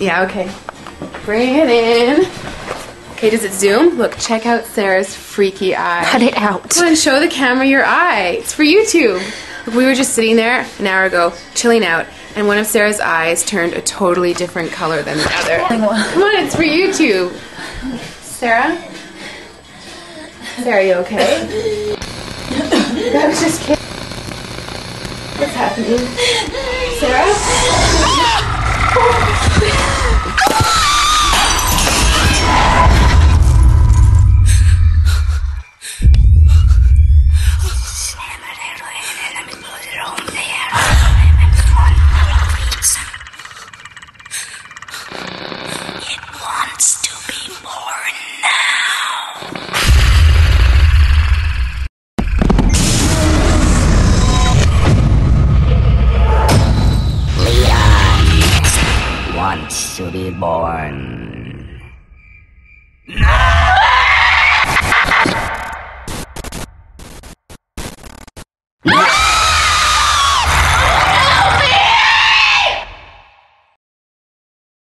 Yeah, okay. Bring it in. Okay, does it zoom? Look, check out Sarah's freaky eye. Cut it out. Come on, show the camera your eye. It's for YouTube. Look, we were just sitting there an hour ago, chilling out, and one of Sarah's eyes turned a totally different color than the other. Come on, it's for YouTube. Sarah? Sarah, are you okay? I was just kidding. What's happening? Sarah? It wants to be born now. Leon wants to be born.